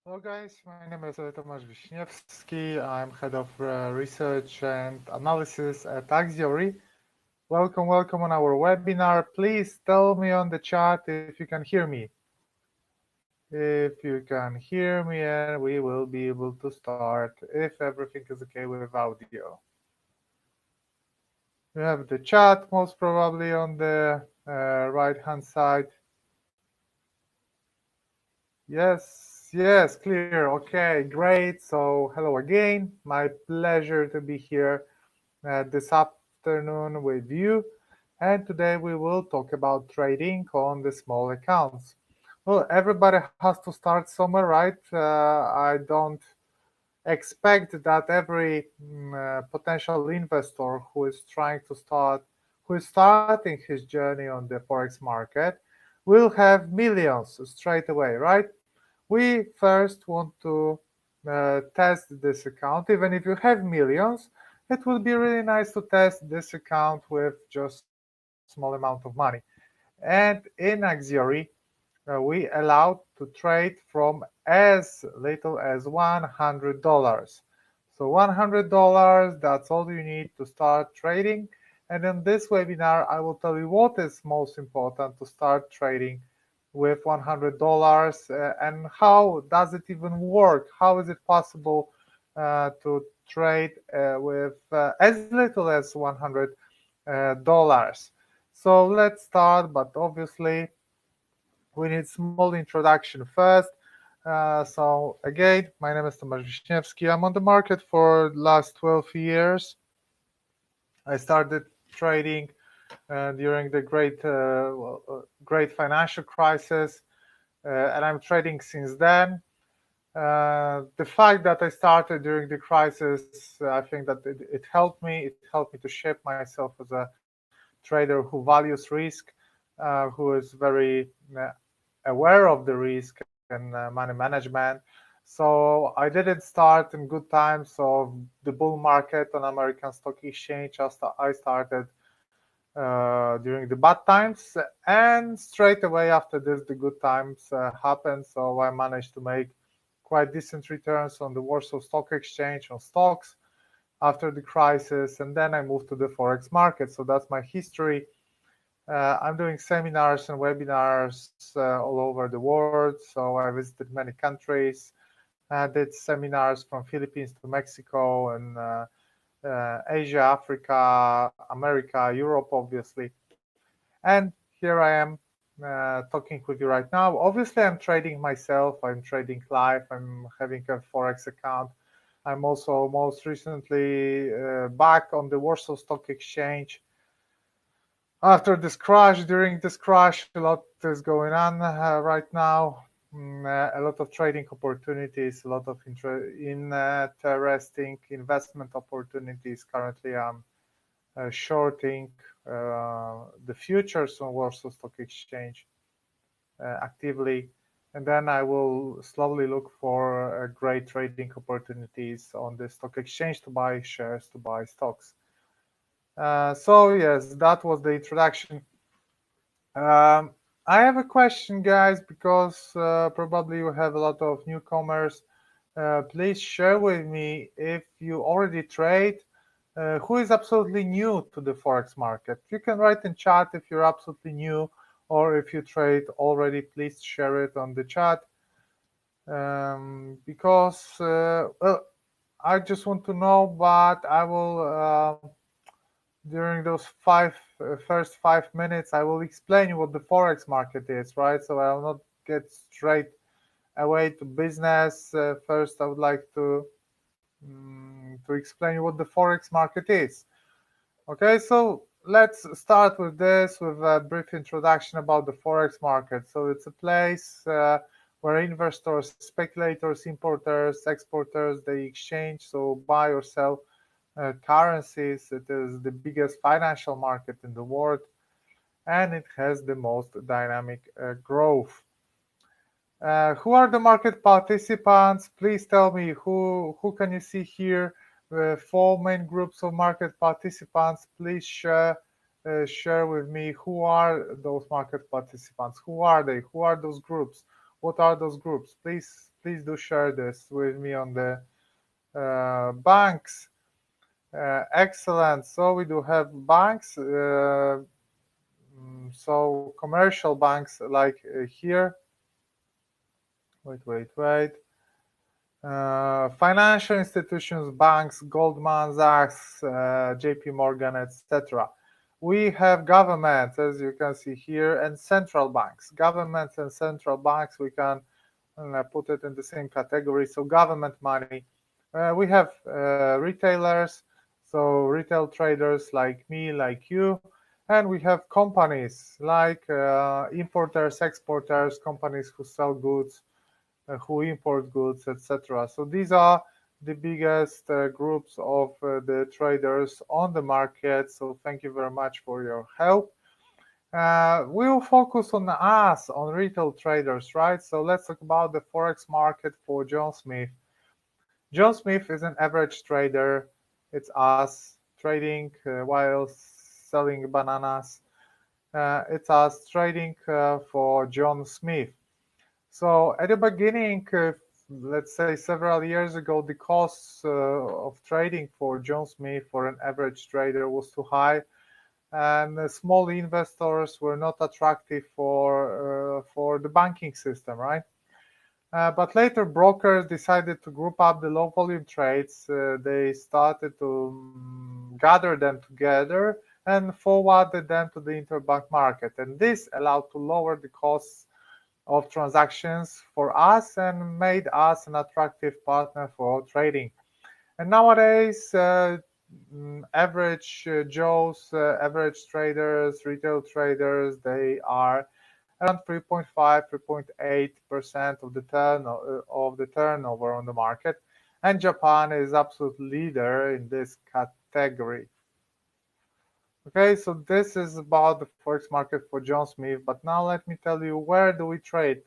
Hello guys, my name is Tomasz Wiśniewski. I'm head of research and analysis at Axiory. Welcome on our webinar. Please tell me on the chat if you can hear me. If you can hear me, and we will be able to start if everything is okay with audio. We have the chat most probably on the right hand side. Yes, clear. Okay, great. So, hello again. My pleasure to be here this afternoon with you. And today we will talk about trading on the small accounts. Well, everybody has to start somewhere, right? I don't expect that every potential investor who is starting his journey on the forex market, will have millions straight away, right? We first want to test this account. Even if you have millions, it would be really nice to test this account with just small amount of money. And in Axiory, we allowed to trade from as little as $100. So $100, that's all you need to start trading. And in this webinar, I will tell you what is most important to start trading with $100 and how does it even work? How is it possible to trade with as little as $100? So let's start, but obviously we need small introduction first. So again, my name is Tomasz Wiśniewski. I'm on the market for the last 12 years. I started trading during the great financial crisis, and I'm trading since then. The fact that I started during the crisis, I think that it helped me. It helped me to shape myself as a trader who values risk, who is very aware of the risk and money management. So I didn't start in good times of the bull market on American stock exchange. I started during the bad times, and straight away after this, the good times happened. So I managed to make quite decent returns on the Warsaw Stock Exchange on stocks after the crisis, and then I moved to the forex market. So that's my history. I'm doing seminars and webinars all over the world. So I visited many countries. I did seminars from Philippines to Mexico and Asia, Africa, America, Europe, obviously. And here I am talking with you right now. Obviously, I'm trading myself. I'm trading live. I'm having a forex account. I'm also most recently back on the Warsaw Stock Exchange after this crash. During this crash, a lot is going on right now. A lot of trading opportunities, a lot of interesting investment opportunities. Currently, I'm shorting the futures on Warsaw Stock Exchange actively, and then I will slowly look for great trading opportunities on the stock exchange to buy shares, to buy stocks. So yes, that was the introduction. I have a question, guys, because probably you have a lot of newcomers. Please share with me if you already trade. Who is absolutely new to the forex market? You can write in chat if you're absolutely new, or if you trade already. Please share it on the chat. Because well, I just want to know, but I will during those first 5 minutes, I will explain you what the forex market is, right? So I will not get straight away to business. First, I would like to explain you what the forex market is. Okay, so let's start with this with a brief introduction about the forex market. So it's a place where investors, speculators, importers, exporters, they exchange, so buy or sell currencies. It is the biggest financial market in the world, and it has the most dynamic growth. Who are the market participants? Please tell me who can you see here? Four main groups of market participants. Please share with me who are those market participants. Who are they? Who are those groups? What are those groups? Please do share this with me on the banks. Excellent. So we do have banks. So commercial banks like here. Wait. Financial institutions, banks, Goldman Sachs, JP Morgan, etc. We have governments, as you can see here, and central banks. Governments and central banks, we can put it in the same category. So government money. We have retailers, so retail traders like me, like you, and we have companies like importers, exporters, companies who sell goods, who import goods, etc. So these are the biggest groups of the traders on the market. So thank you very much for your help. We will focus on us, on retail traders, right? So let's talk about the forex market for John Smith. John Smith is an average trader. It's us trading while selling bananas. It's us trading for John Smith. So at the beginning, let's say several years ago, the costs of trading for John Smith for an average trader was too high, and small investors were not attractive for the banking system, right? But later, brokers decided to group up the low volume trades. They started to gather them together and forwarded them to the interbank market, and this allowed to lower the costs of transactions for us and made us an attractive partner for trading. And nowadays, average Joes, average traders, retail traders, they are around 3.5, 3.8% of the turnover on the market, and Japan is absolute leader in this category. Okay, so this is about the forex market for John Smith, but now let me tell you, where do we trade?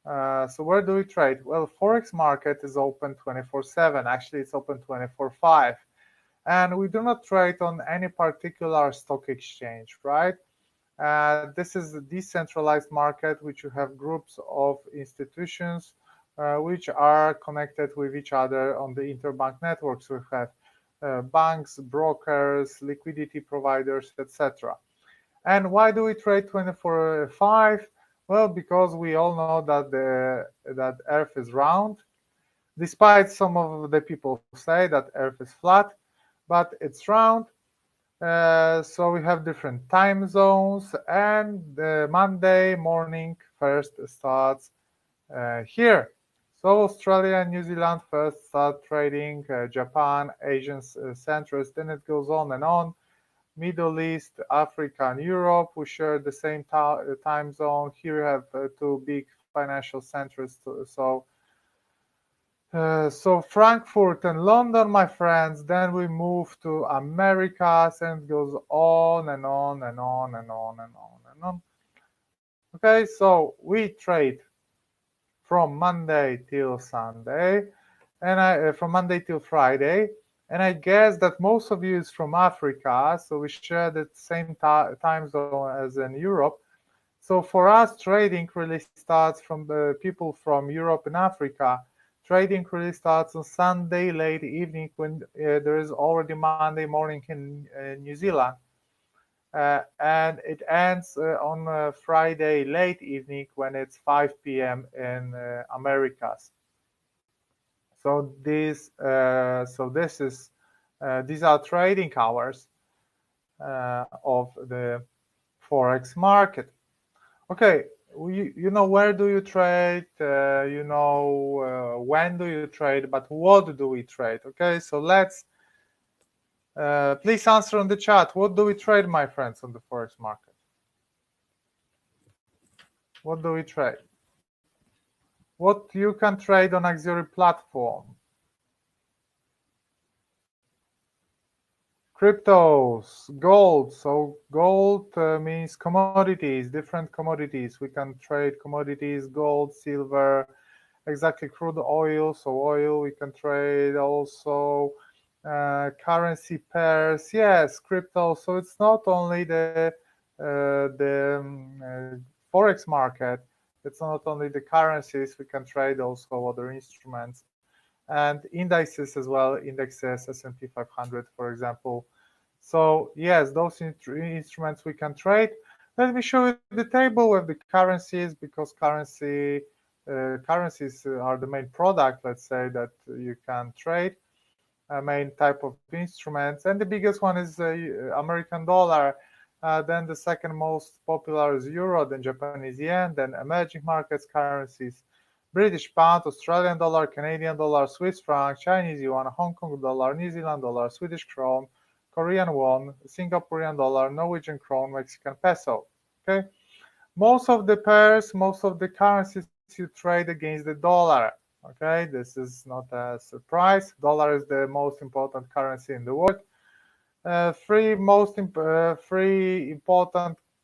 So where do we trade? Well, forex market is open 24/7. Actually, it's open 24/5, and we do not trade on any particular stock exchange, right? This is a decentralized market, which you have groups of institutions which are connected with each other on the interbank networks. We have banks, brokers, liquidity providers, etc. And why do we trade 24/5? Well, because we all know that Earth is round, despite some of the people say that Earth is flat, but it's round. So we have different time zones, and the Monday morning first starts here. So Australia and New Zealand first start trading, Japan, Asian centrist, then it goes on and on. Middle East, Africa, and Europe, we share the same time zone. Here you have two big financial centers. So Frankfurt and London, my friends. Then we move to Americas, and it goes on and on and on and on and on and on. Okay, so we trade from Monday till Sunday, and from Monday till Friday. And I guess that most of you is from Africa, so we share the same time zone as in Europe. So for us, trading really starts from the people from Europe and Africa. Trading really starts on Sunday late evening when there is already Monday morning in New Zealand. And it ends on Friday late evening when it's 5 p.m. in Americas. So these are trading hours of the forex market. Okay, you know where do you trade? You know when do you trade? But what do we trade? Okay, so let's please answer on the chat. What do we trade, my friends, on the forex market? What do we trade? What you can trade on Axiory platform? Cryptos, gold. So gold means commodities, different commodities. We can trade commodities, gold, silver, exactly crude oil. So oil, we can trade also currency pairs. Yes, crypto. So it's not only the forex market. It's not only the currencies, we can trade also other instruments and indices as well, indexes, S&P 500, for example. So yes, those instruments we can trade. Let me show you the table with the currencies, because currencies are the main product, let's say, that you can trade, main type of instruments. And the biggest one is American dollar. Then the second most popular is euro, then Japanese yen, then emerging markets currencies: British pound, Australian dollar, Canadian dollar, Swiss franc, Chinese yuan, Hong Kong dollar, New Zealand dollar, Swedish krone, Korean won, Singaporean dollar, Norwegian krone, Mexican peso. Okay, most of the pairs, most of the currencies you trade against the dollar. Okay, this is not a surprise. Dollar is the most important currency in the world. Three important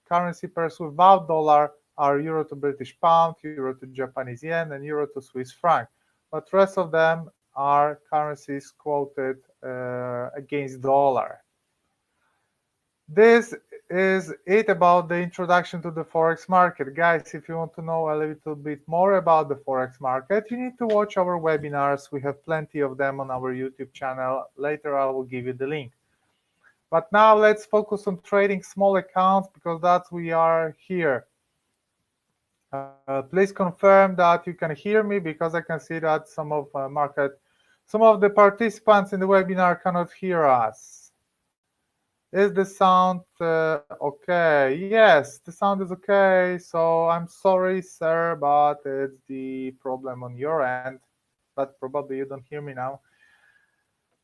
currency pairs without dollar are euro to British pound, euro to Japanese yen, and euro to Swiss franc. But rest of them are currencies quoted against dollar. This is it about the introduction to the forex market. Guys, if you want to know a little bit more about the forex market, you need to watch our webinars. We have plenty of them on our YouTube channel. Later I will give you the link. But now let's focus on trading small accounts, because that's we are here. Please confirm that you can hear me, because I can see that some of the participants in the webinar cannot hear us. Is the sound okay? Yes, the sound is okay. So I'm sorry, sir, but it's the problem on your end. But probably you don't hear me now.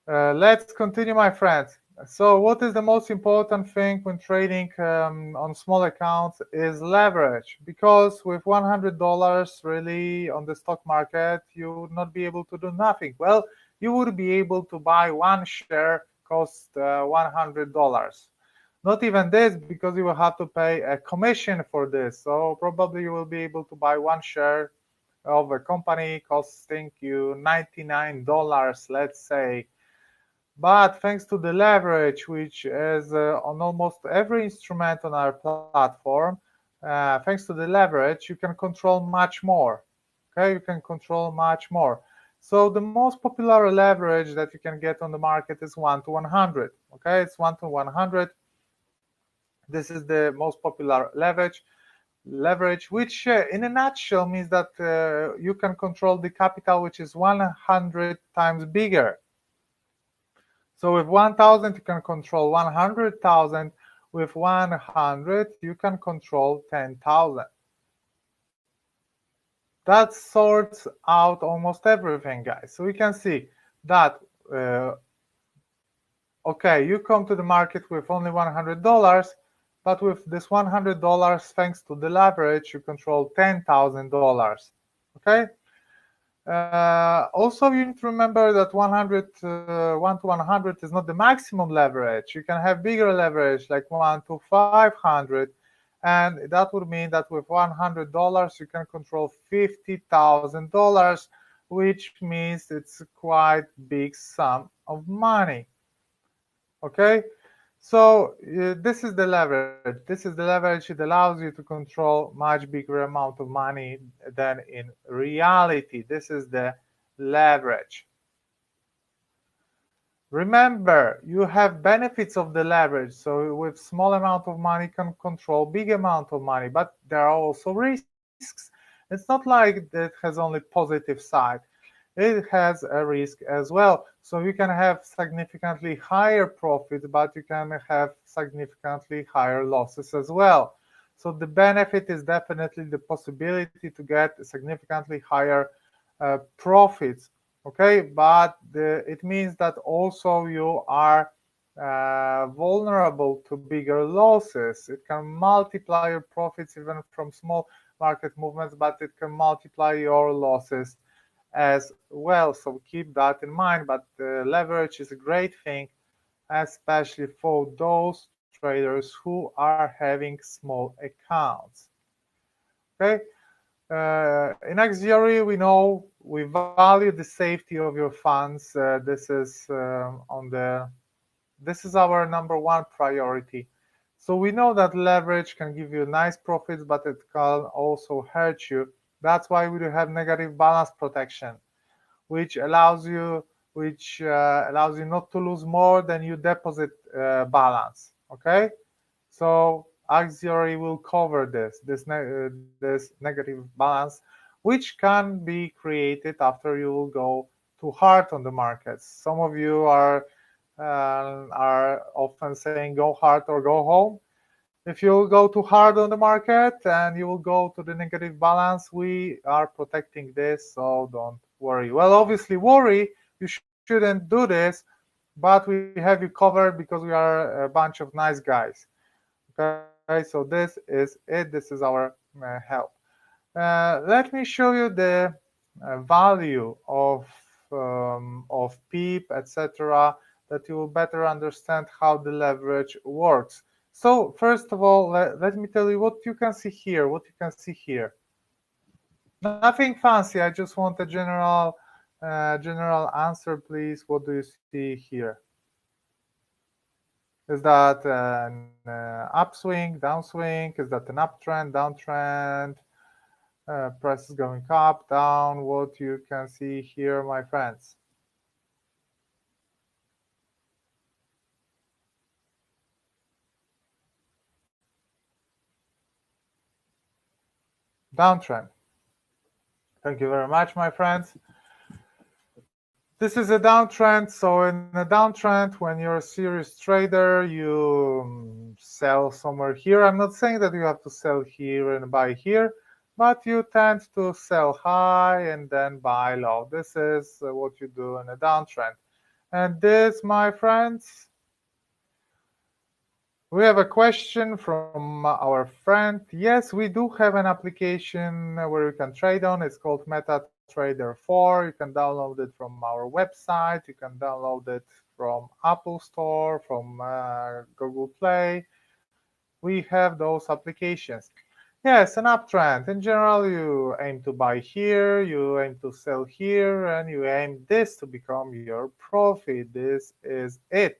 Let's continue, my friends. So what is the most important thing when trading on small accounts is leverage, because with $100 really on the stock market, you would not be able to do nothing. Well, you would be able to buy one share, cost $100. Not even this, because you will have to pay a commission for this. So probably you will be able to buy one share of a company costing you $99, let's say. But thanks to the leverage, which is on almost every instrument on our platform, thanks to the leverage, you can control much more. Okay, you can control much more. So the most popular leverage that you can get on the market is 1 to 100. Okay, it's 1 to 100. This is the most popular leverage, which in a nutshell means that you can control the capital, which is 100 times bigger. So with 1,000, you can control 100,000. With 100, you can control 10,000. That sorts out almost everything, guys. So we can see that, okay, you come to the market with only $100, but with this $100, thanks to the leverage, you control $10,000. Okay? Also, you need to remember that 1 to 100 is not the maximum leverage. You can have bigger leverage, like 1 to 500, and that would mean that with $100 you can control $50,000, which means it's quite big sum of money. Okay, so this is the leverage. This is the leverage. It allows you to control much bigger amount of money than in reality. This is the leverage. Remember, you have benefits of the leverage. So with small amount of money, you can control big amount of money, but there are also risks. It's not like it has only positive side. It has a risk as well. So you can have significantly higher profits, but you can have significantly higher losses as well. So the benefit is definitely the possibility to get significantly higher profits. Okay, but it means that also you are vulnerable to bigger losses. It can multiply your profits even from small market movements, but it can multiply your losses as well. So keep that in mind. But leverage is a great thing, especially for those traders who are having small accounts. Okay. In Axiory, we know we value the safety of your funds. This is our number one priority. So we know that leverage can give you nice profits, but it can also hurt you. That's why we do have negative balance protection, which allows you not to lose more than you deposit balance. Okay, so Axiory will cover this negative balance, which can be created after you will go too hard on the markets. Some of you are often saying go hard or go home. If you go too hard on the market and you will go to the negative balance, we are protecting this, so don't worry. Well, obviously worry, you shouldn't do this, but we have you covered because we are a bunch of nice guys. Okay, so this is it. This is our help. Let me show you the value of PEEP, etc., that you will better understand how the leverage works. So first of all, let me tell you what you can see here. What you can see here. Nothing fancy. I just want a general answer, please. What do you see here? Is that an upswing, downswing? Is that an uptrend, downtrend? Price is going up, down. What you can see here, my friends. Downtrend. Thank you very much, my friends. This is a downtrend. So in a downtrend, when you're a serious trader, you sell somewhere here. I'm not saying that you have to sell here and buy here, but you tend to sell high and then buy low. This is what you do in a downtrend. And this, my friends, we have a question from our friend. Yes, we do have an application where you can trade on. It's called MetaTrader 4. You can download it from our website. You can download it from Apple Store, from Google Play. We have those applications. Yes, an uptrend. In general, you aim to buy here, you aim to sell here, and you aim this to become your profit. This is it.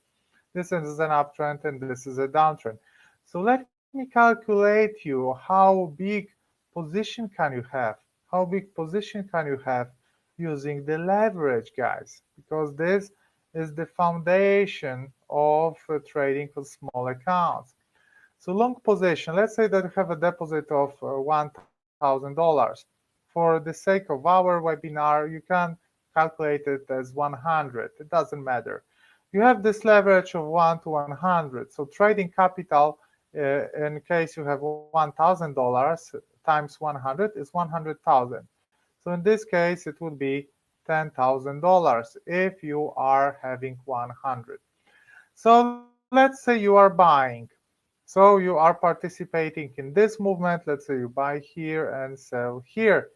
This is an uptrend and this is a downtrend. So let me calculate you how big position can you have? How big position can you have using the leverage, guys? Because this is the foundation of trading for small accounts. So long position, let's say that you have a deposit of $1,000. For the sake of our webinar, you can calculate it as 100. It doesn't matter. You have this leverage of 1 to 100. So trading capital, in case you have $1,000 times 100 is 100,000. So in this case, it would be $10,000 if you are having 100. So let's say you are buying. So you are participating in this movement. Let's say you buy here and sell here.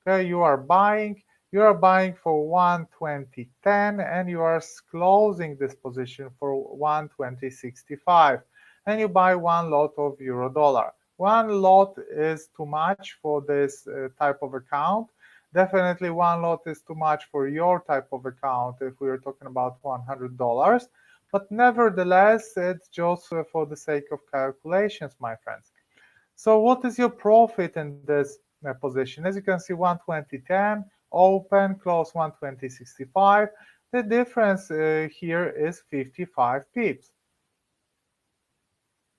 Okay, you are buying for 120.10 and you are closing this position for 120.65 and you buy one lot of euro dollar. One lot is too much for this type of account. Definitely one lot is too much for your type of account if we are talking about $100. But nevertheless, it's just for the sake of calculations, my friends. So what is your profit in this position? As you can see, 120.10, open, close 120.65. The difference here is 55 pips.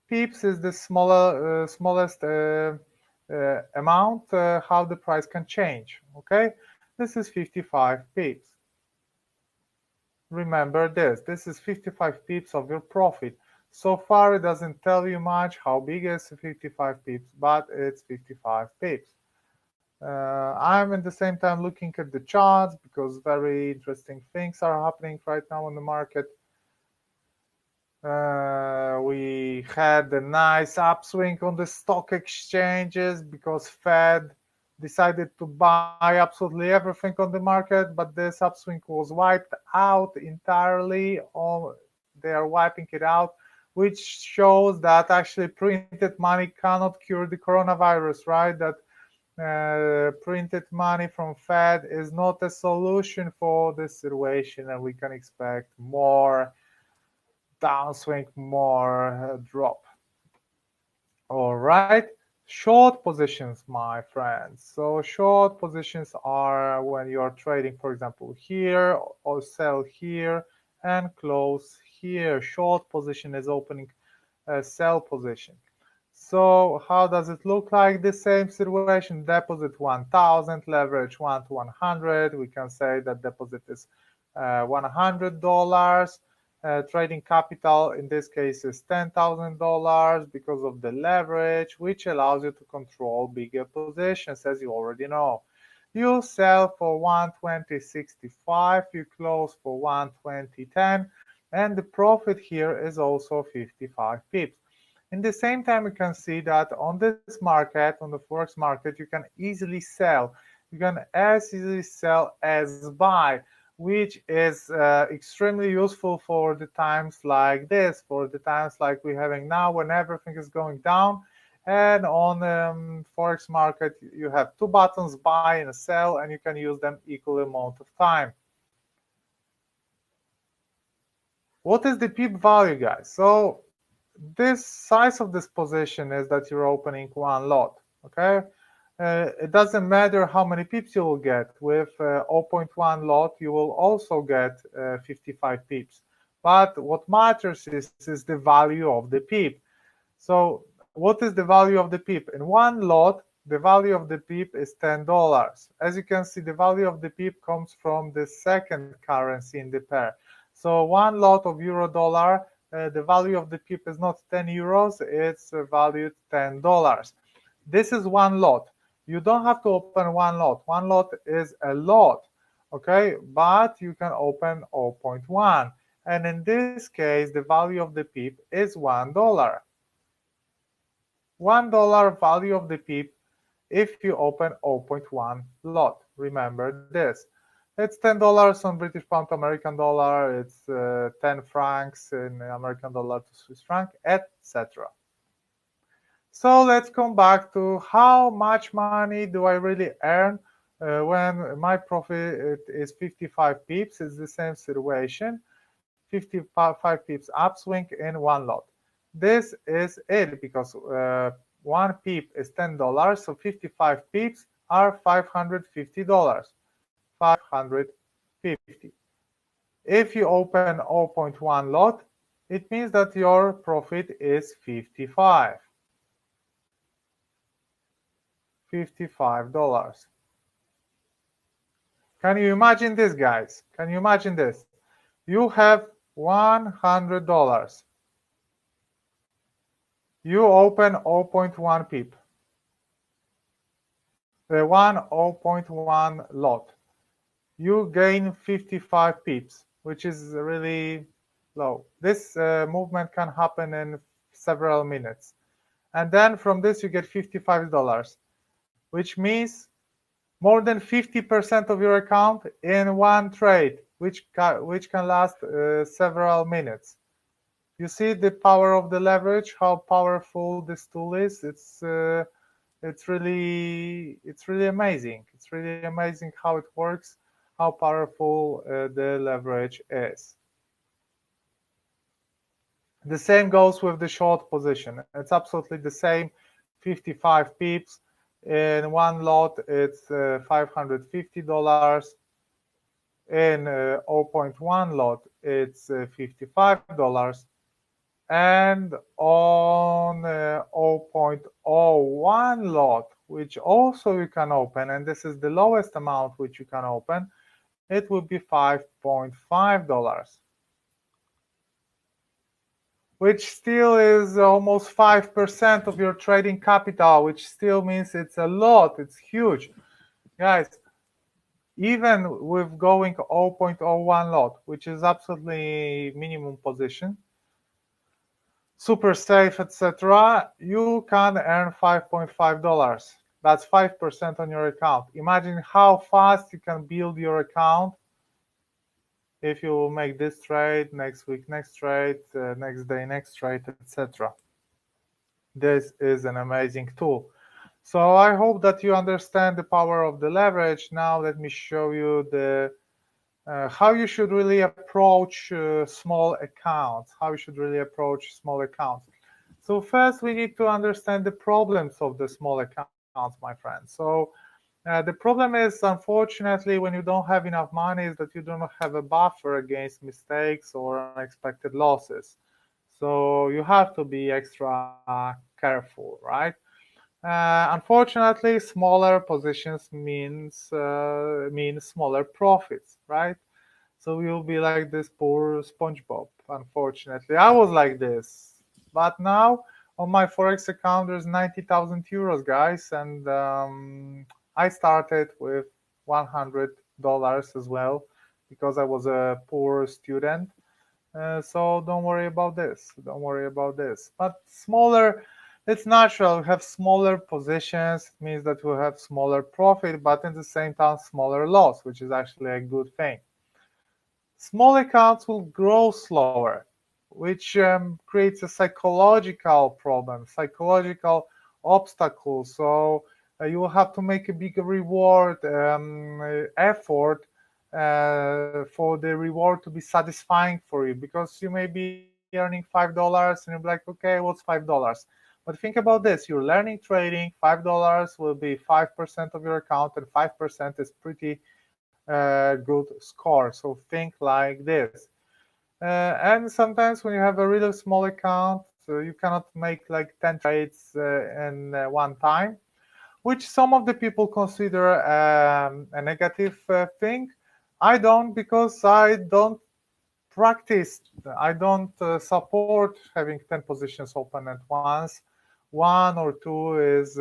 Pips is the smallest amount how the price can change. Okay, this is 55 pips. Remember this is 55 pips of your profit. So far it doesn't tell you much how big is 55 pips, but it's 55 pips. I'm at the same time looking at the charts because very interesting things are happening right now on the market. We had a nice upswing on the stock exchanges because Fed decided to buy absolutely everything on the market, but this upswing was wiped out entirely. They are wiping it out, which shows that actually printed money cannot cure the coronavirus, right? That printed money from Fed is not a solution for this situation, and we can expect more downswing, more drop. All right, short positions, my friends. So short positions are when you're trading, for example, here, or sell here and close here. Short position is opening a sell position. So how does it look like? The same situation, deposit 1,000, leverage 1 to 100. We can say that deposit is $100. Trading capital in this case is $10,000 because of the leverage, which allows you to control bigger positions, as you already know. You sell for 120.65, you close for 120.10, and the profit here is also 55 pips. In the same time, you can see that on this market, on the forex market, you can easily sell. You can as easily sell as buy, which is extremely useful for the times like this, for the times like we're having now when everything is going down. And on forex market, you have two buttons, buy and sell, and you can use them equal amount of time. What is the pip value, guys? So this size of this position is that you're opening one lot, okay? It doesn't matter how many pips you will get. With 0.1 lot, you will also get 55 pips. But what matters is the value of the pip. So what is the value of the pip? In one lot, the value of the pip is $10. As you can see, the value of the pip comes from the second currency in the pair. So one lot of euro dollar, the value of the pip is not 10 euros, it's valued $10. This is one lot. You don't have to open one lot. One lot is a lot, okay? But you can open 0.1. And in this case, the value of the pip is $1. $1 value of the pip if you open 0.1 lot. Remember this. It's $10 on British pound to American dollar, it's 10 francs in American dollar to Swiss franc, etc. So let's come back to how much money do I really earn when my profit is 55 pips. It's the same situation, 55 pips upswing in one lot. This is it because one pip is $10, so 55 pips are $550. 550. If you open 0.1 lot, it means that your profit is 55. $55. Can you imagine this, guys? Can you imagine this? You have $100. You open 0.1 pip. The 0.1 lot. You gain 55 pips, which is really low. This movement can happen in several minutes. And then from this you get $55, which means more than 50% of your account in one trade, which can last several minutes. You see the power of the leverage, how powerful this tool is. It's really amazing. It's really amazing how it works, how powerful the leverage is. The same goes with the short position. It's absolutely the same. 55 pips in one lot, it's $550. In 0.1 lot, it's $55. And on 0.01 lot, which also you can open, and this is the lowest amount which you can open, it will be $5.5, which still is almost 5% of your trading capital, which still means it's a lot, it's huge. Guys, even with going 0.01 lot, which is absolutely minimum position, super safe, etc., you can earn $5.5. That's 5% on your account. Imagine how fast you can build your account if you make this trade, next week, next trade, next day, next trade, etc. This is an amazing tool. So I hope that you understand the power of the leverage. Now let me show you the how you should really approach small accounts. So first we need to understand the problems of the small accounts, my friends. So the problem is, unfortunately, when you don't have enough money, is that you don't have a buffer against mistakes or unexpected losses. So you have to be extra careful, right? Unfortunately, smaller positions means smaller profits, right? So you'll be like this poor SpongeBob. Unfortunately, I was like this, but now on my forex account there's 90,000 euros, guys, and I started with $100 as well because I was a poor student. So don't worry about this. Don't worry about this. But smaller, it's natural. We have smaller positions. It means that we have smaller profit, but at the same time, smaller loss, which is actually a good thing. Small accounts will grow slower, which creates a psychological problem, psychological obstacle. So you will have to make a bigger reward effort for the reward to be satisfying for you, because you may be earning $5 and you're like, okay, what's $5? But think about this: you're learning trading. $5 will be 5% of your account, and 5% is pretty good score. So think like this. And sometimes when you have a really small account, you cannot make like 10 trades in one time, which some of the people consider a negative thing. I don't, because I don't practice. I don't support having 10 positions open at once. One or two is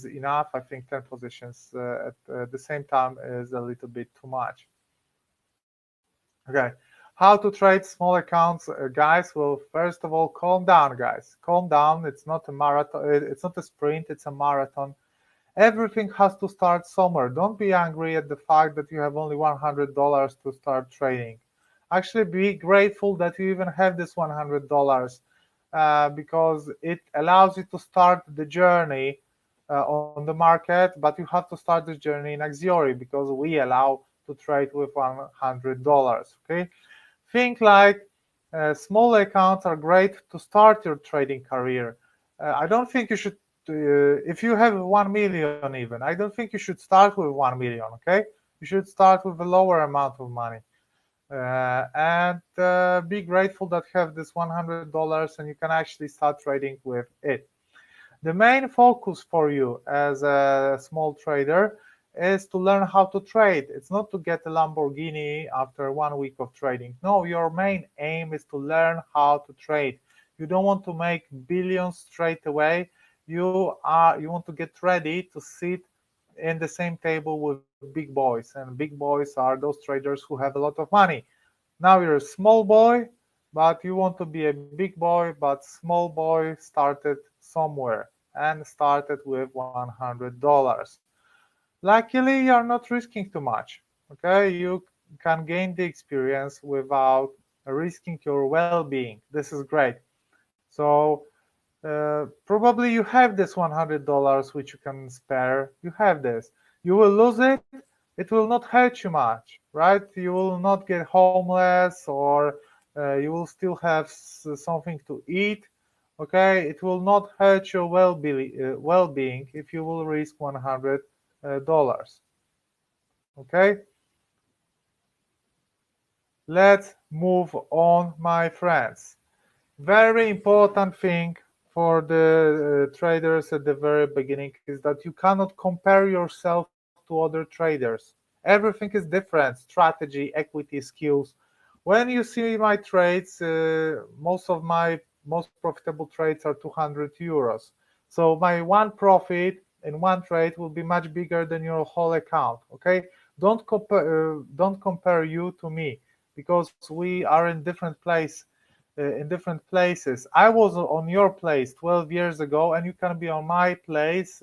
enough. I think 10 positions at the same time is a little bit too much. Okay, how to trade small accounts, guys? Well, first of all, calm down, guys. Calm down. It's not a marathon. It's not a sprint. It's a marathon. Everything has to start somewhere. Don't be angry at the fact that you have only $100 to start trading. Actually, be grateful that you even have this $100, because it allows you to start the journey on the market. But you have to start this journey in Axiory, because we allow to trade with $100. Okay, think like small accounts are great to start your trading career. I don't think you should, if you have 1 million even, I don't think you should start with 1 million, okay? You should start with a lower amount of money. And be grateful that you have this $100 and you can actually start trading with it. The main focus for you as a small trader is to learn how to trade. It's not to get a Lamborghini after 1 week of trading. No, your main aim is to learn how to trade. You don't want to make billions straight away. You want to get ready to sit in the same table with big boys, and big boys are those traders who have a lot of money. Now you're a small boy, but you want to be a big boy, but small boy started somewhere and started with $100. Luckily, you're not risking too much. Okay, you can gain the experience without risking your well-being. This is great. So probably you have this $100 which you can spare. You have this. You will lose it. It will not hurt you much, right? You will not get homeless, or you will still have something to eat. Okay, it will not hurt your well-being if you will risk $100. Okay, let's move on, my friends. Very important thing for the traders at the very beginning is that you cannot compare yourself to other traders. Everything is different: strategy, equity, skills. When you see my trades, most of my most profitable trades are 200 euros. So my one profit in one trade will be much bigger than your whole account. Okay, don't compare you to me, because we are in different places. I was on your place 12 years ago, and you can be on my place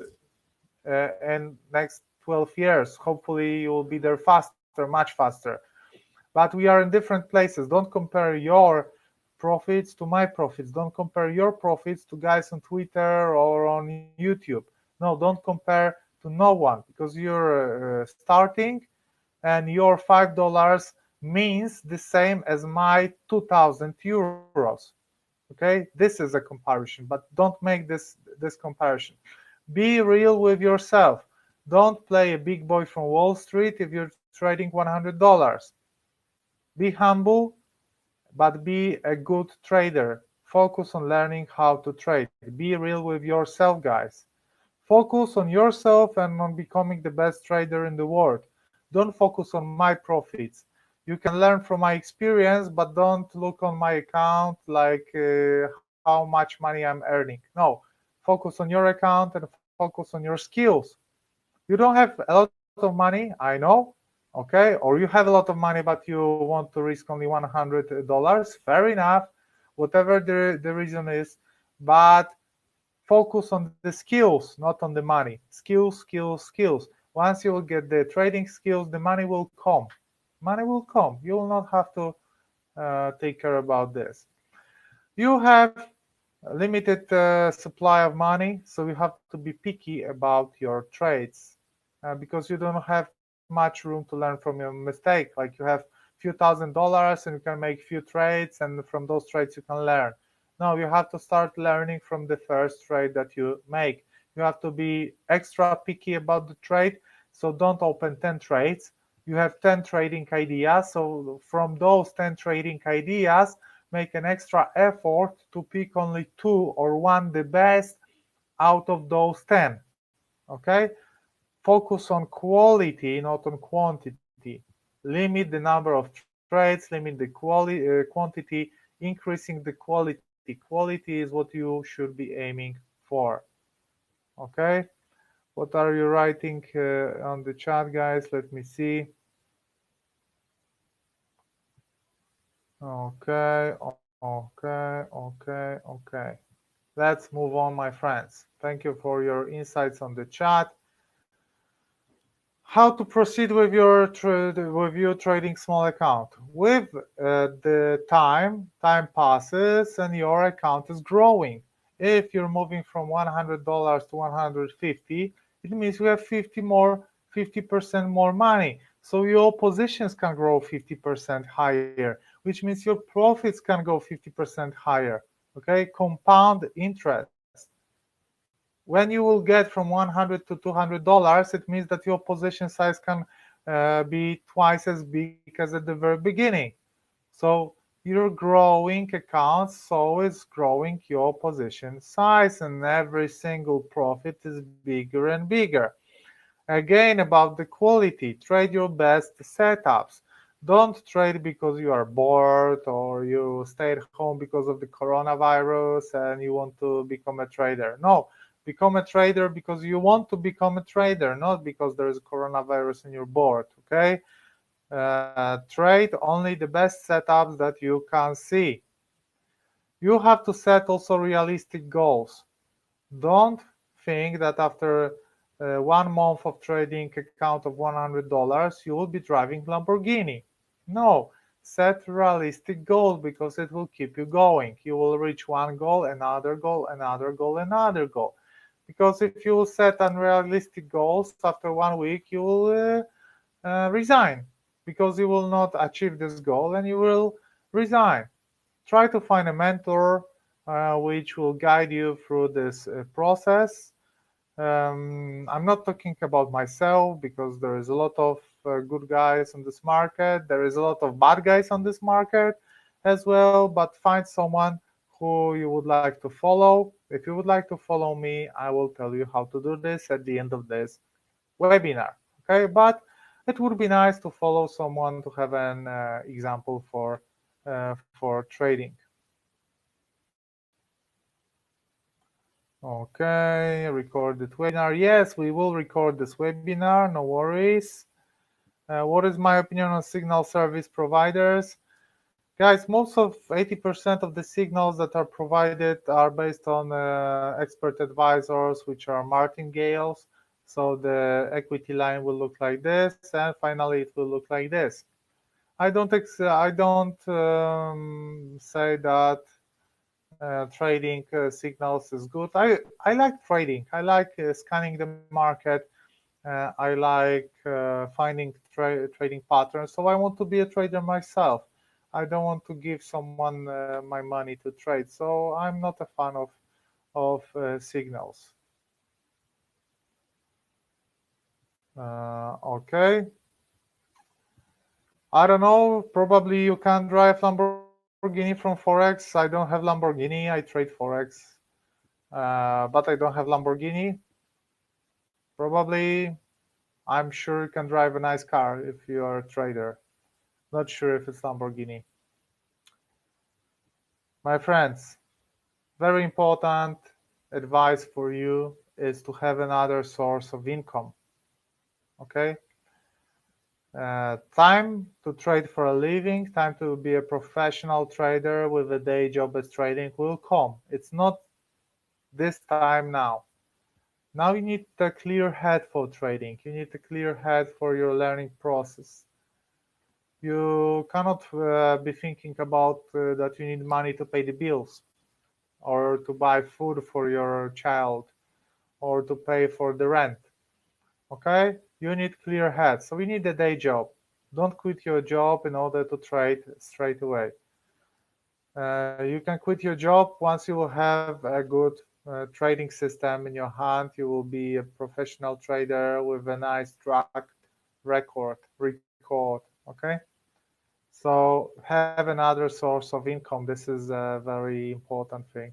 in next 12 years. Hopefully, you will be there faster, much faster. But we are in different places. Don't compare your profits to my profits. Don't compare your profits to guys on Twitter or on YouTube. No, don't compare to no one, because you're starting, and your $5 means the same as my 2,000 euros. Okay, Okay, this is a comparison, but don't make this comparison. Be real with yourself. Don't play a big boy from Wall Street if you're trading $100. Be humble, but be a good trader. Focus on learning how to trade. Be real with yourself, guys. Focus on yourself and on becoming the best trader in the world. Don't focus on my profits. You can learn from my experience, but don't look on my account like how much money I'm earning. No, focus on your account and focus on your skills. You don't have a lot of money, I know, okay, or you have a lot of money but you want to risk only $100. Fair enough, whatever the reason is, but focus on the skills, not on the money. Skills, skills, skills. Once you will get the trading skills, the money will come. Money will come. You will not have to take care about this. You have a limited supply of money, so you have to be picky about your trades because you don't have much room to learn from your mistake. Like you have $few thousand and you can make few trades, and from those trades you can learn. No, you have to start learning from the first trade that you make. You have to be extra picky about the trade, so don't open 10 trades. You have 10 trading ideas, so from those 10 trading ideas, make an extra effort to pick only two or one the best out of those 10. Okay, focus on quality, not on quantity. Limit the number of trades, limit the quantity, increasing the quality. Quality is what you should be aiming for. Okay, what are you writing on the chat, guys? Let me see. Okay, okay, okay, okay. Let's move on, my friends. Thank you for your insights on the chat. How to proceed with your trading small account? With the time passes and your account is growing. If you're moving from $100 to 150, it means you have 50% more money. So your positions can grow 50% higher, which means your profits can go 50% higher. Okay, compound interest. When you will get from $100 to $200, it means that your position size can be twice as big as at the very beginning. So you're growing accounts, so is growing your position size, and every single profit is bigger and bigger. Again, about the quality, trade your best setups. Don't trade because you are bored or you stay at home because of the coronavirus and you want to become a trader. No, become a trader because you want to become a trader, not because there is a coronavirus and you're bored. Okay, trade only the best setups that you can see. You have to set also realistic goals. Don't think that after 1 month of trading account of $100 you will be driving Lamborghini. No, set realistic goals because it will keep you going. You will reach one goal, another goal, another goal, another goal. Because if you will set unrealistic goals, after 1 week you will resign because you will not achieve this goal and you will resign. Try to find a mentor which will guide you through this process. I'm not talking about myself because there is a lot of good guys on this market. There is a lot of bad guys on this market as well, but find someone who you would like to follow. If you would like to follow me, I will tell you how to do this at the end of this webinar. Okay, but it would be nice to follow someone to have an example for trading. Okay, recorded webinar. Yes, we will record this webinar, no worries. What is my opinion on signal service providers? Guys, most of 80% of the signals that are provided are based on expert advisors, which are martingales. So the equity line will look like this, and finally it will look like this. I don't say that trading signals is good. I like trading. I like scanning the market. I like finding trading patterns. So I want to be a trader myself. I don't want to give someone my money to trade. So I'm not a fan of signals. Okay. I don't know. Probably you can drive Lamborghini from forex. I don't have Lamborghini. I trade forex, but I don't have Lamborghini. Probably, I'm sure you can drive a nice car if you are a trader. Not sure if it's Lamborghini. My friends, very important advice for you is to have another source of income. Okay? Time to trade for a living, time to be a professional trader with a day job as trading will come. It's not this time now. Now you need a clear head for trading. You need a clear head for your learning process. You cannot be thinking about that you need money to pay the bills or to buy food for your child or to pay for the rent. Okay? You need clear head. So you need a day job. Don't quit your job in order to trade straight away. You can quit your job once you will have a good trading system in your hand. You will be a professional trader with a nice track record. Okay, so have another source of income. This is a very important thing.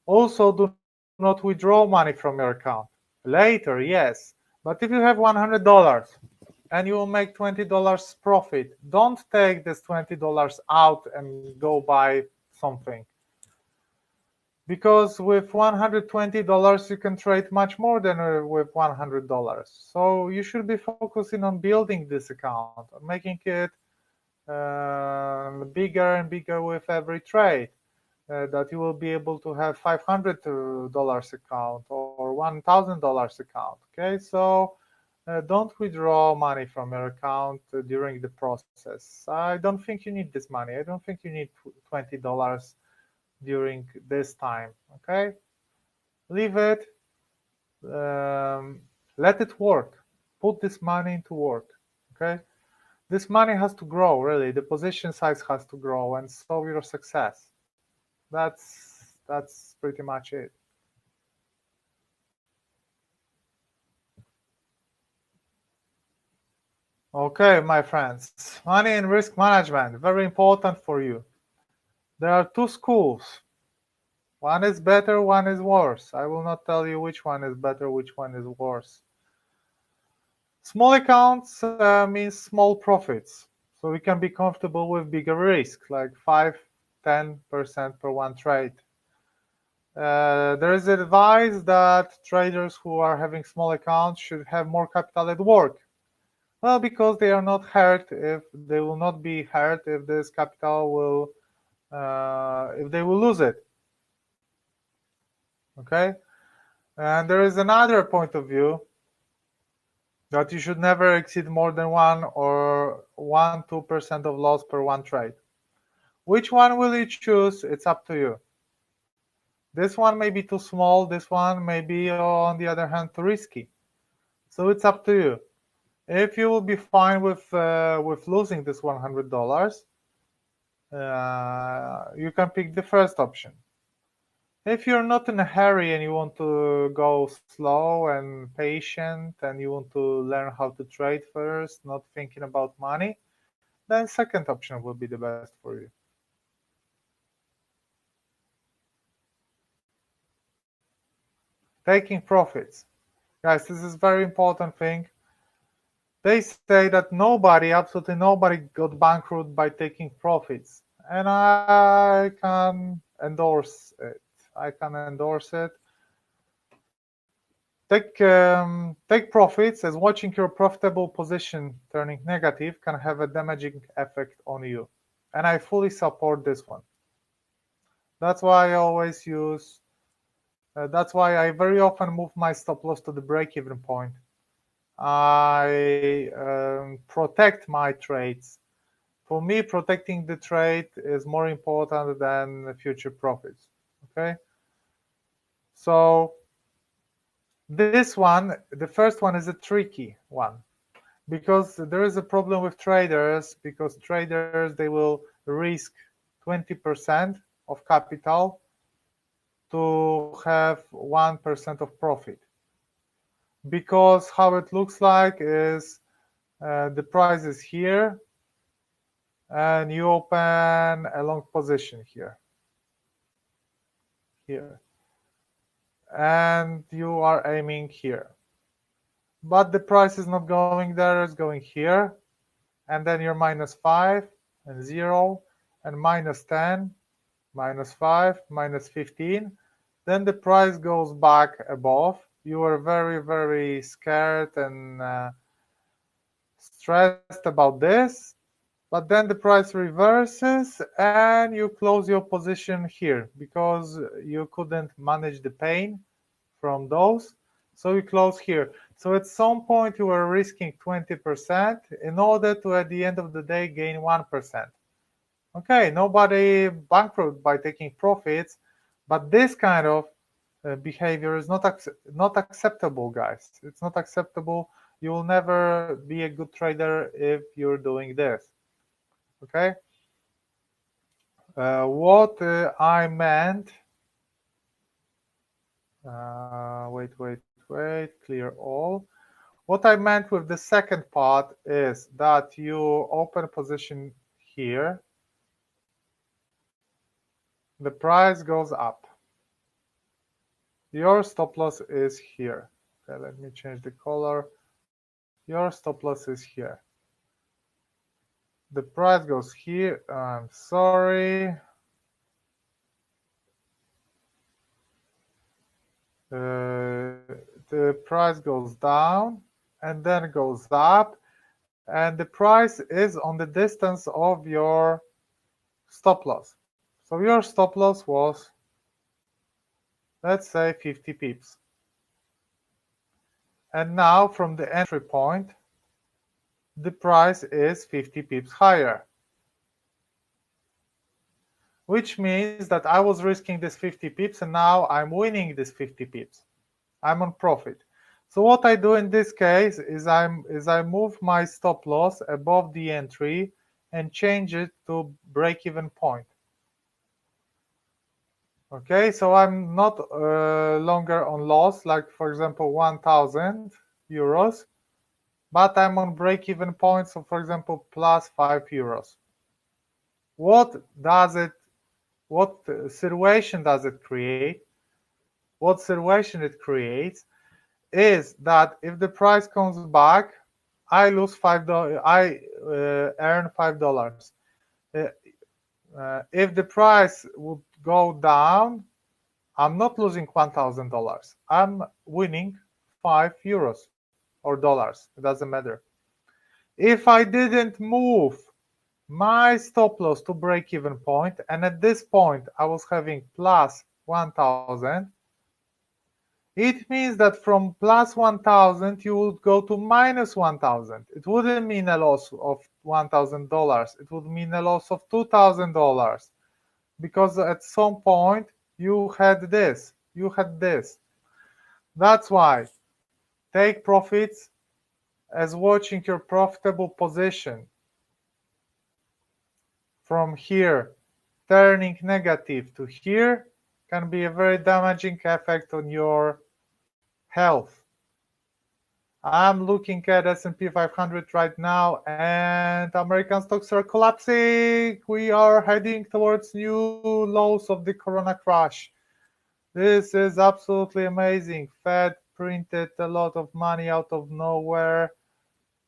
Also, do not withdraw money from your account later. Yes, but if you have $100 and you will make $20 profit, don't take this $20 out and go buy something. Because with $120 you can trade much more than with $100. So you should be focusing on building this account, on making it bigger and bigger with every trade. That you will be able to have $500 account or $1,000 account. Okay, so don't withdraw money from your account during the process. I don't think you need this money. I don't think you need $20 during this time. Okay, leave it. Let it work. Put this money into work. Okay, this money has to grow. Really, the position size has to grow, and so your success. That's pretty much it. Okay, my friends, money and risk management, very important for you. There are two schools. One is better, one is worse. I will not tell you which one is better, which one is worse. Small accounts means small profits. So we can be comfortable with bigger risk, like 5-10% per one trade. There is advice that traders who are having small accounts should have more capital at work. Well, because they are not hurt if they will not be hurt if this capital will if they will lose it. Okay, and there is another point of view that you should never exceed more than 1-2% of loss per one trade. Which one will you choose? It's up to you. This one may be too small. This one may be, on the other hand, too risky. So it's up to you. If you will be fine with losing this $100, you can pick the first option. If you're not in a hurry and you want to go slow and patient and you want to learn how to trade first, not thinking about money, then second option will be the best for you. Taking profits. Guys, this is very important thing. They say that nobody, absolutely nobody, got bankrupt by taking profits. And I can endorse it. I can endorse it. Take profits, as watching your profitable position turning negative can have a damaging effect on you. And I fully support this one. That's why I always use, that's why I very often move my stop loss to the break-even point. I protect my trades. For me, protecting the trade is more important than future profits. Okay, so this one, the first one, is a tricky one because there is a problem with traders because traders, they will risk 20% of capital to have 1% of profit. Because how it looks like is the price is here and you open a long position here, and you are aiming here. But the price is not going there, it's going here, and then you're -5 and 0 and -10, -5, -15. Then the price goes back above. You are very, very scared and stressed about this, but then the price reverses and you close your position here because you couldn't manage the pain from those, so you close here. So at some point you were risking 20% in order to at the end of the day gain 1%. Okay, nobody bankrupt by taking profits, but this kind of behavior is not acceptable, guys. It's not acceptable. You will never be a good trader if you're doing this. Okay. What I meant. Wait. Clear all. What I meant with the second part is that you open position here. The price goes up. Your stop loss is here. Okay, let me change the color. Your stop loss is here. The price goes here. I'm sorry. The price goes down and then goes up, and the price is on the distance of your stop loss. So your stop loss was, let's say, 50 pips. And now from the entry point, the price is 50 pips higher, which means that I was risking this 50 pips and now I'm winning this 50 pips. I'm on profit. So what I do in this case is I move my stop loss above the entry and change it to break-even point. Okay, so I'm not longer on loss, like for example 1,000 euros, but I'm on break-even point, so for example plus 5 euros. What situation does it create? What situation it creates is that if the price comes back, I lose $5. I earn $5. If the price would go down, I'm not losing $1,000. I'm winning 5 euros or dollars. It doesn't matter. If I didn't move my stop loss to break-even point, and at this point I was having plus 1,000, it means that from plus 1,000 you would go to minus 1,000. It wouldn't mean a loss of $1,000. It would mean a loss of $2,000 because at some point you had this. You had this. That's why take profits as watching your profitable position from here turning negative to here can be a very damaging effect on your health. I'm looking at S&P 500 right now and American stocks are collapsing. We are heading towards new lows of the corona crash. This is absolutely amazing. Fed printed a lot of money out of nowhere.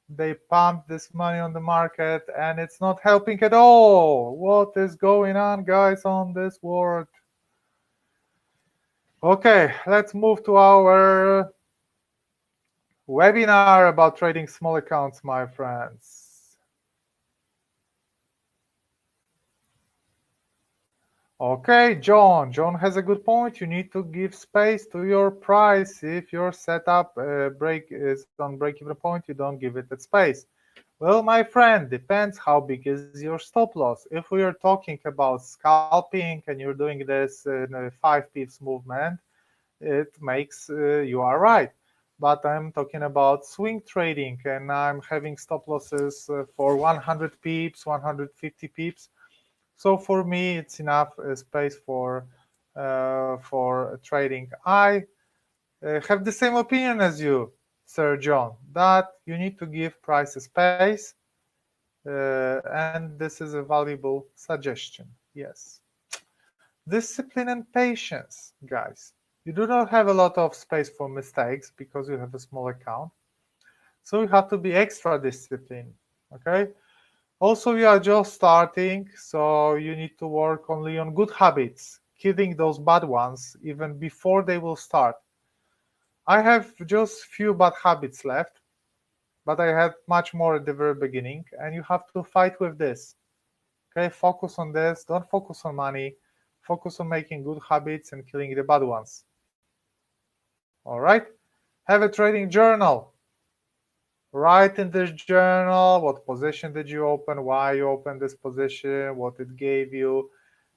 They pumped this money on the market and it's not helping at all. What is going on, guys, on this world? Okay, let's move to our webinar about trading small accounts, my friends. Okay, John has a good point. You need to give space to your price. If your setup break is on break-even point, you don't give it that space. Well, my friend, depends how big is your stop loss. If we are talking about scalping and you're doing this in a 5 pips movement, it makes you are right. But I'm talking about swing trading and I'm having stop losses for 100 pips, 150 pips. So for me, it's enough space for trading. I have the same opinion as you, Sir John, that you need to give price space, and this is a valuable suggestion. Yes. Discipline and patience, guys. You do not have a lot of space for mistakes because you have a small account. So you have to be extra disciplined. Okay. Also, you are just starting, so you need to work only on good habits, killing those bad ones even before they will start. I have just few bad habits left, but I had much more at the very beginning, and you have to fight with this. Okay, focus on this. Don't focus on money. Focus on making good habits and killing the bad ones. All right. Have a trading journal. Write in this journal what position did you open, why you opened this position, what it gave you.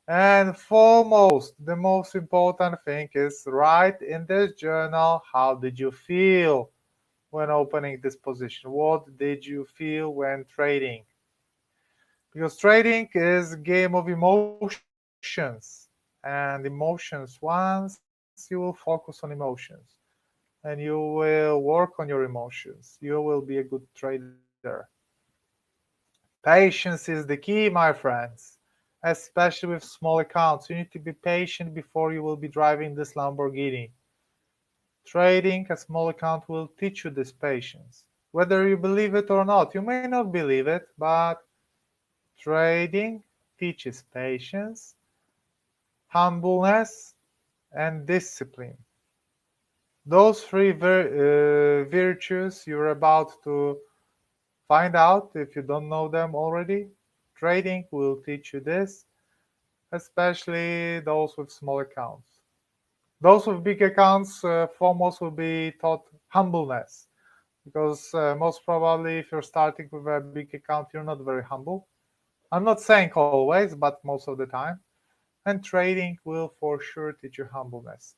And foremost, the most important thing is write in this journal how did you feel when opening this position? What did you feel when trading? Because trading is a game of emotions, and emotions, once you will focus on emotions and you will work on your emotions, you will be a good trader. Patience is the key, my friends, especially with small accounts. You need to be patient before you will be driving this Lamborghini. Trading a small account will teach you this patience. Whether you believe it or not, you may not believe it, but trading teaches patience, humbleness, and discipline. Those three virtues you're about to find out if you don't know them already. Trading will teach you this, especially those with small accounts. Those with big accounts, foremost will be taught humbleness, because most probably if you're starting with a big account, you're not very humble. I'm not saying always, but most of the time. And trading will for sure teach you humbleness.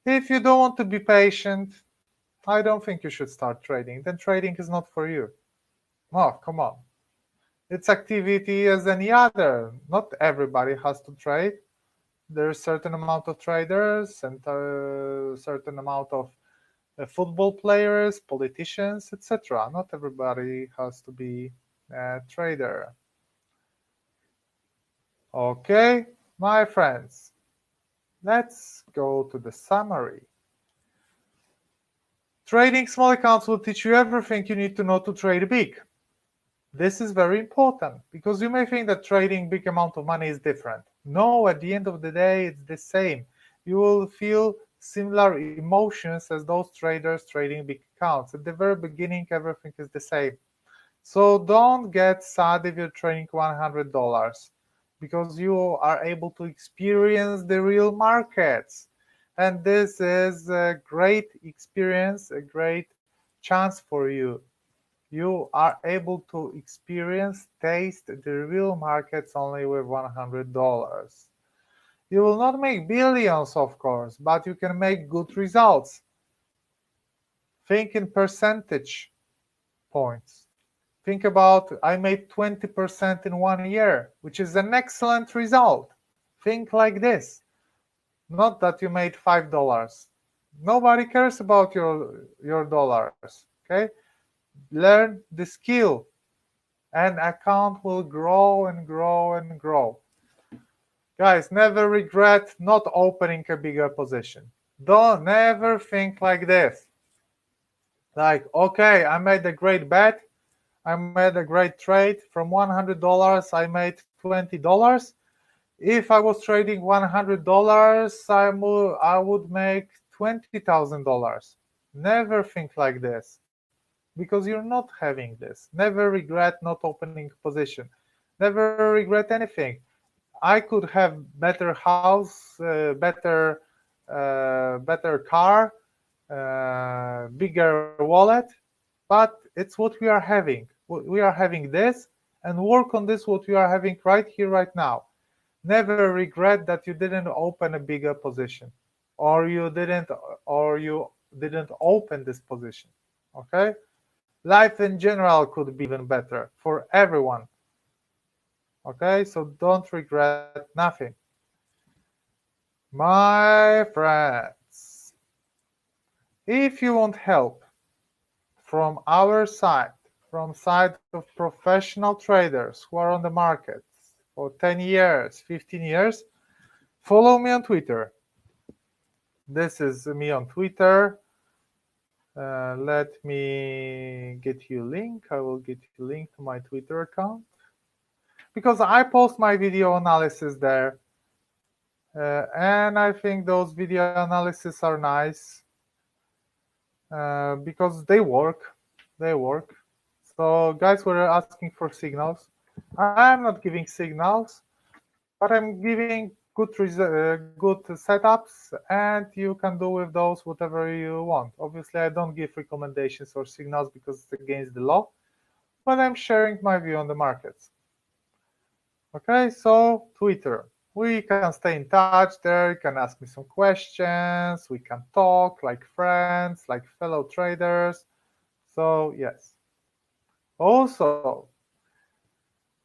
If you don't want to be patient, I don't think you should start trading. Then trading is not for you. Oh, come on. It's activity as any other. Not everybody has to trade. There's certain amount of traders and a certain amount of football players, politicians, etc. Not everybody has to be a trader. Okay, my friends, let's go to the summary. Trading small accounts will teach you everything you need to know to trade big. This is very important because you may think that trading big amount of money is different. No, at the end of the day, it's the same. You will feel similar emotions as those traders trading big accounts. At the very beginning, everything is the same. So don't get sad if you're trading $100 because you are able to experience the real markets. And this is a great experience, a great chance for you. You are able to experience, taste the real markets only with $100. You will not make billions, of course, but you can make good results. Think in percentage points. Think about I made 20% in 1 year, which is an excellent result. Think like this. Not that you made $5. Nobody cares about your dollars. Okay? Learn the skill and account will grow and grow and grow. Guys, never regret not opening a bigger position. Don't never think like this. Like, okay, I made a great bet. I made a great trade. From $100, I made $20. If I was trading $100, I would make $20,000. Never think like this because you're not having this. Never regret not opening position. Never regret anything. I could have better house, better car, bigger wallet, but it's what we are having. We are having this, and work on this. What we are having right here, right now. Never regret that you didn't open a bigger position, or you didn't open this position. Okay, life in general could be even better for everyone. Okay, so don't regret nothing. My friends, if you want help from our side, from side of professional traders who are on the market for 10 years, 15 years, follow me on Twitter. This is me on Twitter. Let me get you a link. I will get you a link to my Twitter account because I post my video analysis there. And I think those video analyses are nice because they work. They work. So guys were asking for signals. I'm not giving signals, but I'm giving good setups, and you can do with those whatever you want. Obviously, I don't give recommendations or signals because it's against the law, but I'm sharing my view on the markets. Okay, so Twitter. We can stay in touch there. You can ask me some questions. We can talk like friends, like fellow traders. So, yes. Also,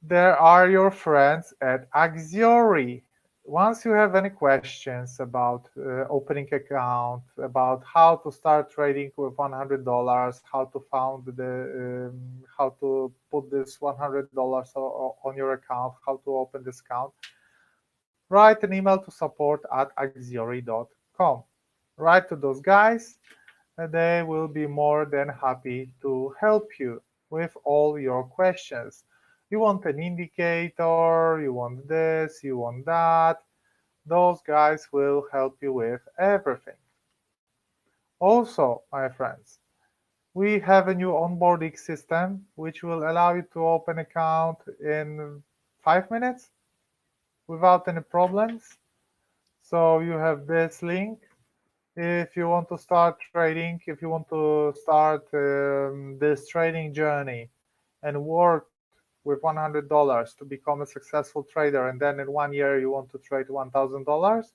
there are your friends at Axiory. Once you have any questions about opening account, about how to start trading with $100, how to found how to put this $100 on your account, how to open this account, write an email to support@axiory.com. Write to those guys, and they will be more than happy to help you with all your questions. You want an indicator, you want this, you want that. Those guys will help you with everything. Also, my friends, we have a new onboarding system which will allow you to open account in 5 minutes without any problems. So you have this link. If you want to start trading, if you want to start this trading journey and work with $100 to become a successful trader, and then in 1 year you want to trade $1,000,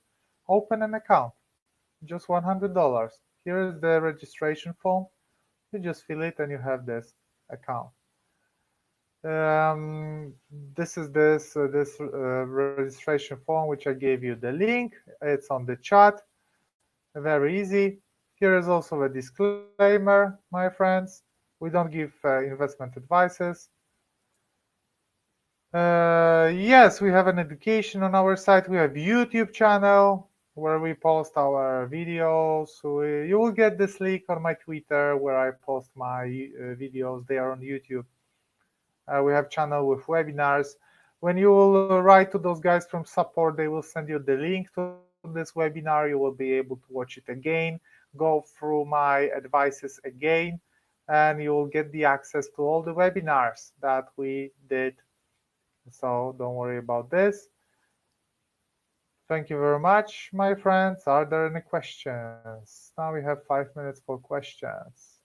open an account. Just $100. Here is the registration form. You just fill it and you have this account. Um, this is this registration form which I gave you the link. It's on the chat. Very easy. Here is also a disclaimer, my friends. We don't give investment advices. Yes, we have an education on our site. We have YouTube channel where we post our videos. So you will get this link on my Twitter where I post my videos. They are on YouTube. We have channel with webinars. When you will write to those guys from support, they will send you the link to this webinar. You will be able to watch it again, go through my advices again, and you will get the access to all the webinars that we did. So don't worry about this. Thank you very much, my friends. Are there any questions? Now we have 5 minutes for questions.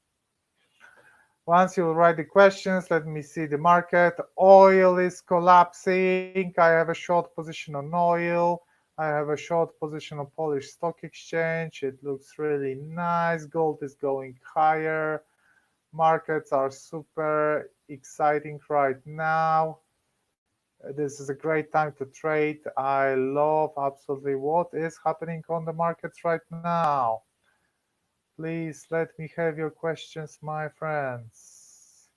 Once you write the questions, let me see the market. Oil is collapsing. I have a short position on oil. I have a short position on Polish Stock Exchange. It looks really nice. Gold is going higher. Markets are super exciting right now. This is a great time to trade. I love absolutely what is happening on the markets right now. Please let me have your questions, my friends.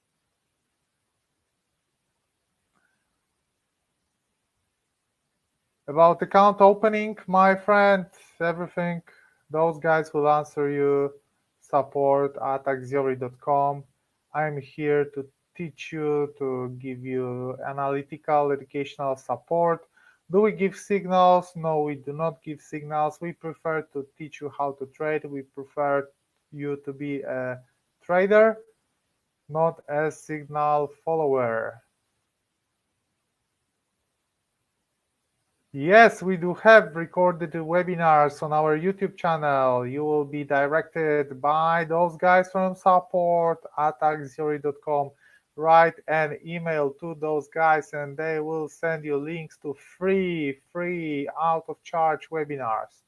About account opening, my friend, everything, those guys will answer you. Support@axiory.com. I'm here to teach you, to give you analytical, educational support. Do we give signals? No, we do not give signals. We prefer to teach you how to trade. We prefer you to be a trader, not a signal follower. Yes, we do have recorded webinars on our YouTube channel. You will be directed by those guys from support@axiory.com. Write an email to those guys and they will send you links to free out of charge webinars.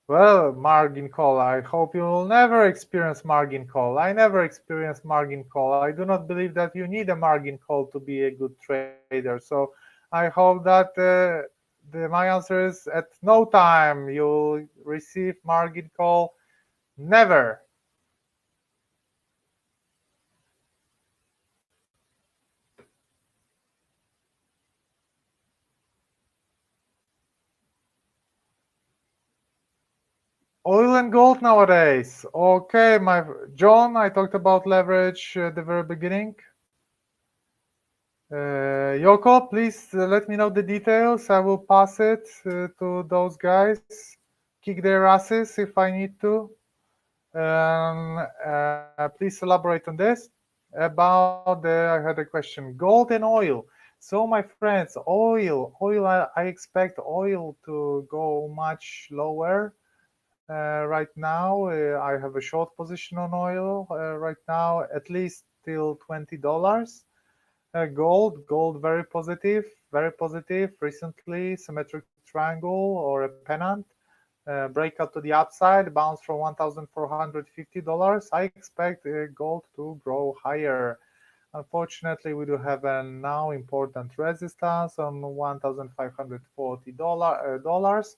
Well, margin call. I hope you will never experience margin call. I never experienced margin call. I do not believe that you need a margin call to be a good trader. So I hope that my answer is at no time you'll receive margin call. Never. Oil and gold nowadays. Okay, my John, I talked about leverage at the very beginning. Yoko, please let me know the details. I will pass it to those guys, kick their asses if I need to. Please elaborate on this. I had a question. Gold and oil. So, my friends, oil. I expect oil to go much lower. Right now, I have a short position on oil. Right now, at least till $20. Gold, very positive, very positive. Recently, symmetric triangle or a pennant, breakout to the upside, bounce from $1,450. I expect gold to grow higher. Unfortunately, we do have a now important resistance on $1,540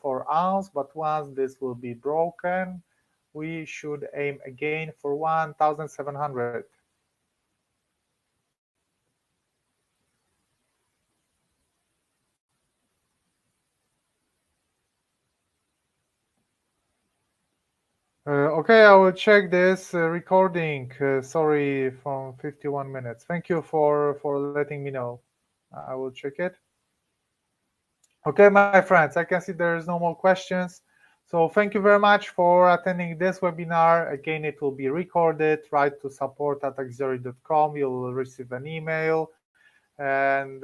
for ounce, but once this will be broken, we should aim again for 1,700. Okay, I will check this recording. Sorry, from 51 minutes. Thank you for letting me know. I will check it. Okay, my friends, I can see there is no more questions. So thank you very much for attending this webinar. Again, it will be recorded. Write to support@axiory.com. You'll receive an email and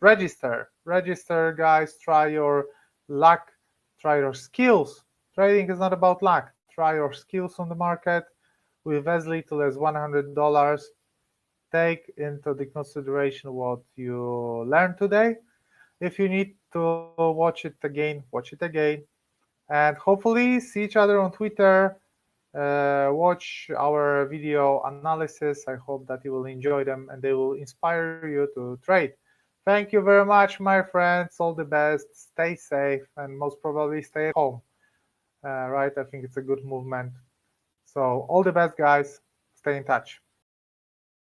register. Register, guys. Try your luck. Try your skills. Trading is not about luck. Try your skills on the market with as little as $100. Take into the consideration what you learned today. If you need to watch it again, watch it again. And hopefully see each other on Twitter. Watch our video analysis. I hope that you will enjoy them and they will inspire you to trade. Thank you very much, my friends. All the best. Stay safe and most probably stay at home. Right? I think it's a good movement. So, all the best, guys. Stay in touch.